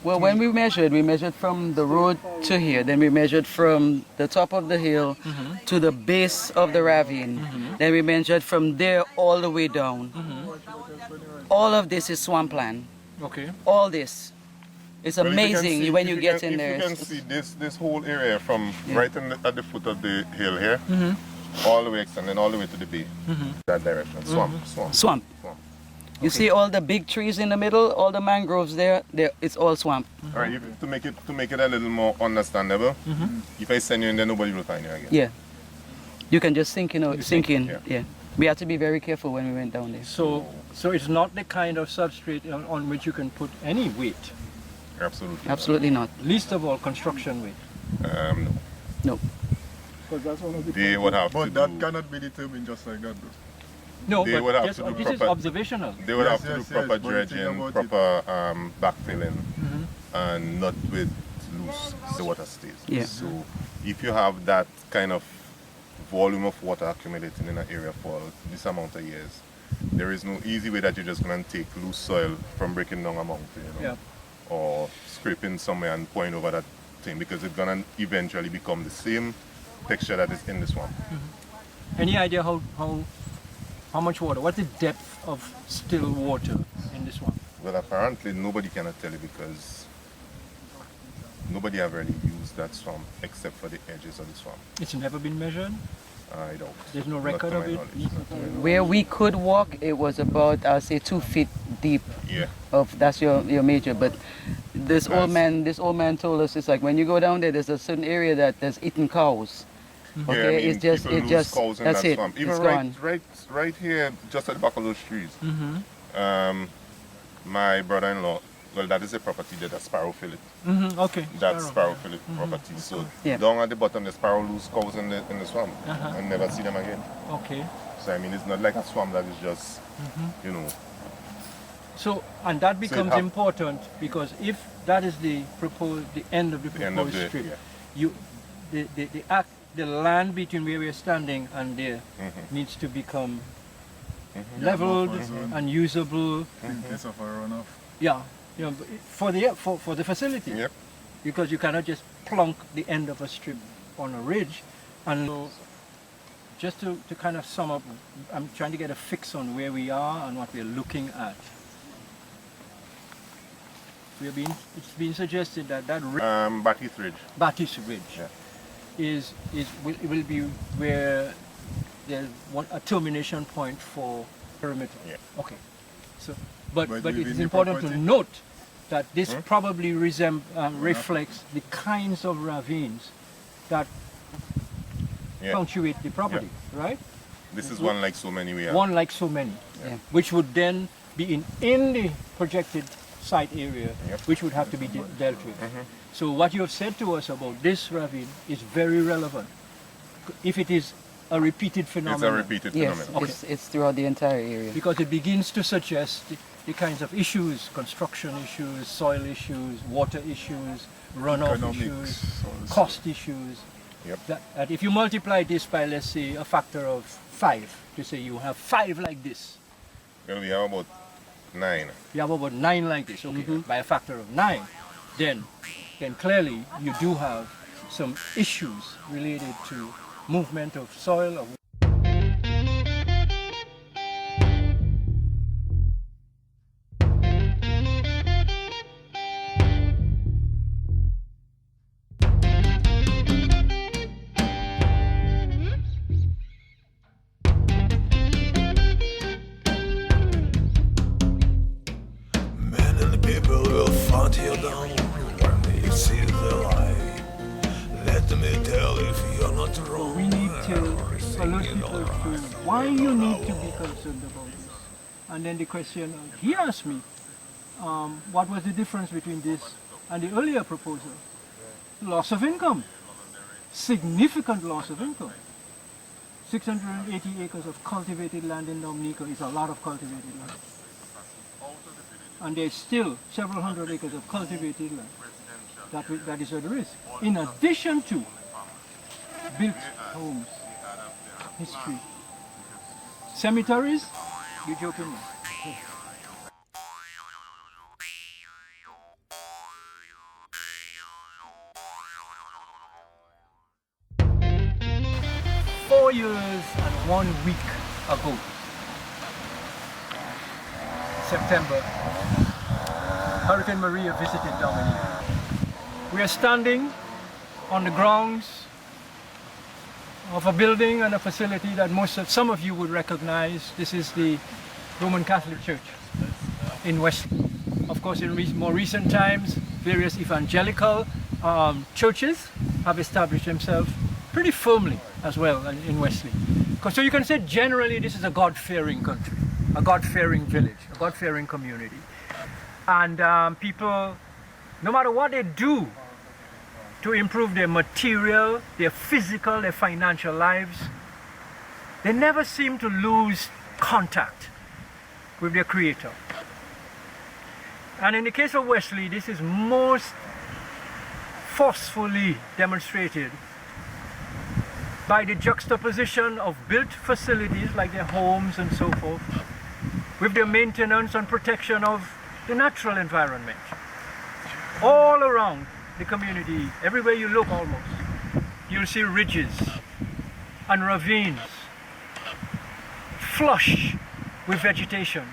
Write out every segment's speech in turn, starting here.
Well, when we measured from the road to here. Then we measured from the top of the hill to the base of the ravine. Then we measured from there all the way down. All of this is swampland. Okay. All this. It's Well, if you can amazing see- when if you get in if there. You can see this whole area from Yeah. right at the foot of the hill here, all the way extending all the way to the bay. That direction. Swamp. Swamp. You see all the big trees in the middle, all the mangroves there, it's all swamp. All right, to make it a little more understandable, if I send you in there, nobody will find you again. Yeah. You can just sink in. Yeah. Yeah. We had to be very careful when we went down there. So it's not the kind of substrate on which you can put any weight. Absolutely. Absolutely not. Least of all construction weight. No. No. Because that's one of the They would have to But that do- cannot be determined just like that, though. No, They would but have to do this is proper- observational. They would Yes, have to yes, do proper yes, but the thing dredging, about proper backfilling, and not with loose, the water stays. Yeah. So if you have that kind of volume of water accumulating in an area for this amount of years, there is no easy way that you're just going to take loose soil from breaking down a mountain, Yeah. or scraping somewhere and pouring over that thing, because it's going to eventually become the same texture that is in the swamp. Any idea how much water? What's the depth of still water in this one? Well, apparently nobody cannot tell you, because nobody have really used that swamp except for the edges of the swamp. It's never been measured. I don't. There's no Not record to of my it? knowledge, not to my knowledge. Where we could walk, it was about, I'll say, 2 feet deep. Yeah. That's your major. But this Nice. old man told us, it's like when you go down there, there's a certain area that there's eaten cows. Yeah, Okay, I mean, it's just, people it lose just, cows in that's that it. swamp. It's Even gone. right here, just at the back of those trees. My brother-in-law, well, that is a property that a sparrow fill it. Okay. That's sparrow fill it property. So Yeah. down at the bottom, the sparrow lose cows in the swamp and never see them again. Okay. So I mean, it's not like a swamp that is just, you know. So, and that becomes have- important because if that is the end of the The end of proposed the- strip, yeah. the land between where we are standing and there needs to become leveled buffer zone. and usable. In case of a runoff. Yeah, you know, for the facility. Yep. Because you cannot just plunk the end of a strip on a ridge. And so, just to kind of sum up, I'm trying to get a fix on where we are and what we're looking at. It's been suggested that Batty's Ridge. Batty's Ridge Yeah. will be where there's a termination point for perimeter. Yeah. Okay. So, but But it within is the important to property? note that this probably reflects the kinds of ravines that Yeah. punctuate the property, right? This is one like so many we have. One like so many, Yeah. which would then be in the projected site area, Yep. which would have to be dealt with. So what you have said to us about this ravine is very relevant. If it is a repeated It's phenomenon. a repeated Yes, phenomenon. Okay. it's throughout the entire area. Because it begins to suggest the kinds of issues, construction issues, soil issues, water issues, runoff Economics issues, also. cost issues. Yep. That if you multiply this by, let's say, a factor of 5, to say you have 5 like this, Well, we have about 9. you have about 9 like this, okay, by a factor of 9, then clearly you do have some issues related to movement of soil. Men and the people will fight you down when they see the light. Let them tell if you're not wrong. We need to alert people to why you need to be concerned about this. And then the question, he asked me, what was the difference between this and the earlier proposal? Loss of income, significant loss of income. 680 acres of cultivated land in Dominica is a lot of cultivated land. And there's still several hundred acres of cultivated land that is at risk. In addition to built homes, history. Cemeteries? You're joking me. 4 years and 1 week ago, September, Hurricane Maria visited Dominica. We are standing on the grounds of a building and a facility that some of you would recognize. This is the Roman Catholic Church in Wesley. Of course, in more recent times, various evangelical churches have established themselves pretty firmly as well in Wesley. So you can say generally this is a God-fearing country, a God-fearing village, a God-fearing community. And people, no matter what they do to improve their material, their physical, their financial lives, they never seem to lose contact with their Creator. And in the case of Wesley, this is most forcefully demonstrated by the juxtaposition of built facilities like their homes and so forth with their maintenance and protection of the natural environment. All around the community, everywhere you look almost, you'll see ridges and ravines flush with vegetation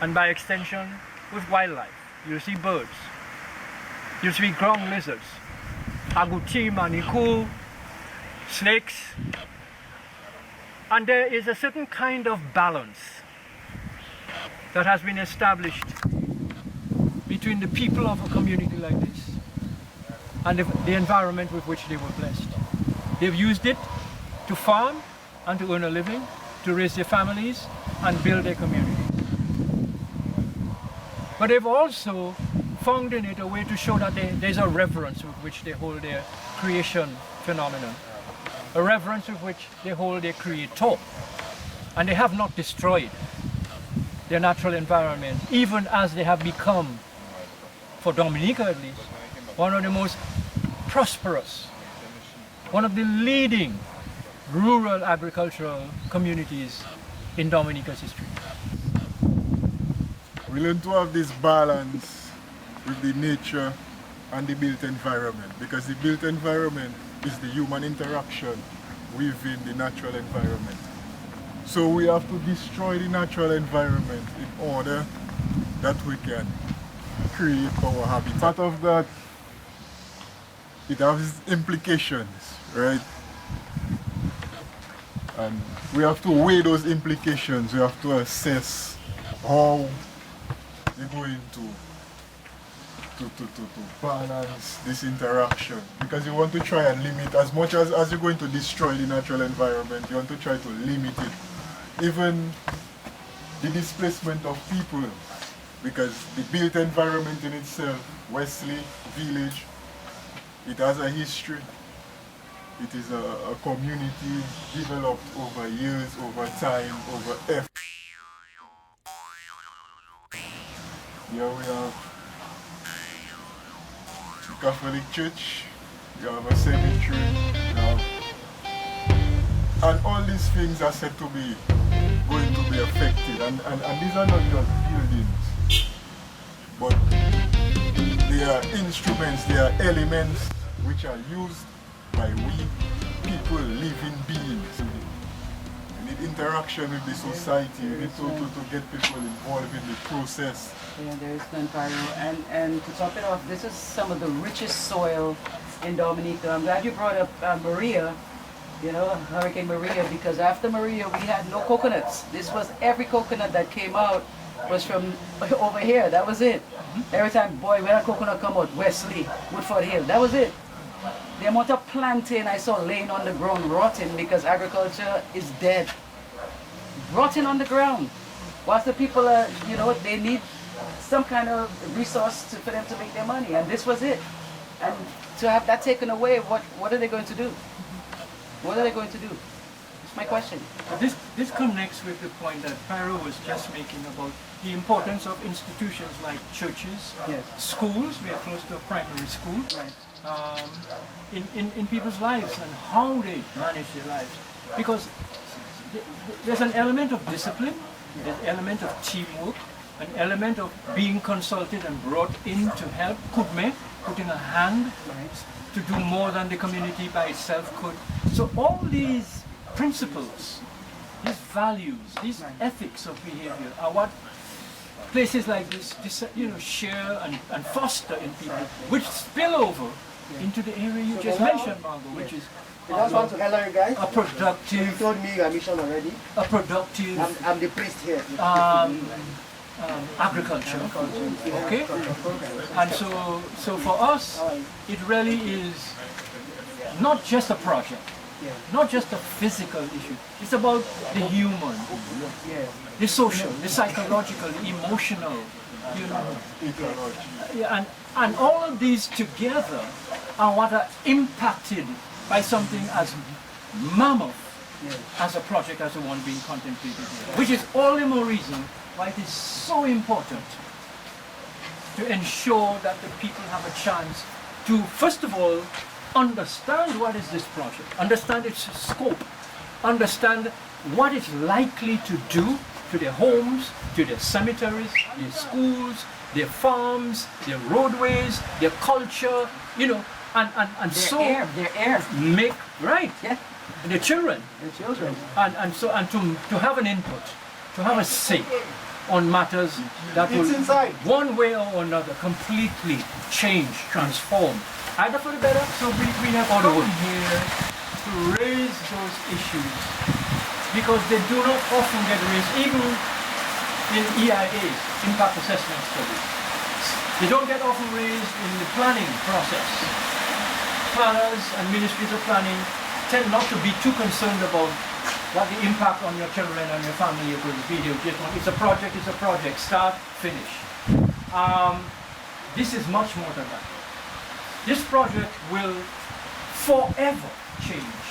and by extension with wildlife. You'll see birds, you'll see ground lizards, agouti, manikou, snakes, and there is a certain kind of balance that has been established between the people of a community like this and the environment with which they were blessed. They've used it to farm and to earn a living, to raise their families and build their communities. But they've also found in it a way to show that there's a reverence with which they hold their creation phenomenon, a reverence with which they hold their Creator, and they have not destroyed their natural environment, even as they have become, for Dominica at least, one of the most prosperous, one of the leading rural agricultural communities in Dominica's history. We learn to have this balance with the nature and the built environment, because the built environment is the human interaction within the natural environment. So we have to destroy the natural environment in order that we can create our habitat. Part of that, it has implications, right? And we have to weigh those implications. We have to assess how we're going to balance this interaction, because you want to try and limit as much as you're going to destroy the natural environment. You want to try to limit it, even the displacement of people, because the built environment in itself, Wesley village, it has a history. It is a community developed over years, over time, over effort. Here we have the Catholic Church, you have a cemetery, and all these things are said to be going to be affected. And these are not just buildings, but they are instruments, they are elements which are used by we people, living beings. We need interaction with the society. We need to get people involved in the process. Yeah, there is none, Pyro. And to top it off, this is some of the richest soil in Dominica. I'm glad you brought up Maria, you know, Hurricane Maria, because after Maria we had no coconuts. This was every coconut that came out was from over here. That was it. Every time, boy, when a coconut come out, Wesley, Woodford Hill, that was it. The amount of plantain I saw laying on the ground rotting because agriculture is dead. Rotting on the ground. Whilst the people are, you know, they need some kind of resource for them to make their money, and this was it. And to have that taken away, what are they going to do? What are they going to do? That's my question. This connects with the point that Pyro was just making about the importance of institutions like churches, Yes. schools. We are close to a primary school. Right. In people's lives and how they manage their lives, because there's an element of discipline, there's an element of teamwork, an element of being consulted and brought in to help, putting a hand to do more than the community by itself could. So all these principles, these values, these ethics of behavior are what places like this, share and foster in people, which spill over into the area you just mentioned, Margot, which is I just want to hello you guys. a productive, You told me your mission already. a productive I'm the priest here. agriculture. Okay? And so for us, it really is not just a project, not just a physical issue. It's about the human, the social, the psychological, the emotional, and all of these together are what are impacted by something as mammoth as a project as the one being contemplated here, which is all the more reason why it is so important to ensure that the people have a chance to, first of all, understand what is this project, understand its scope, understand what it's likely to do to their homes, to their cemeteries, their schools, their farms, their roadways, their culture, and Their air. make right, Yeah. their children, and to have an input, to have a say on matters that will, one way or another, completely change, transform, either for the better. So we have come here to raise those issues because they do not often get raised, even in EIAs, impact assessment studies. They don't get often raised in the planning process. Planners and ministries of planning tend not to be too concerned about what the impact on your children and your family is going to be. It's a project, start, finish. This is much more than that. This project will forever change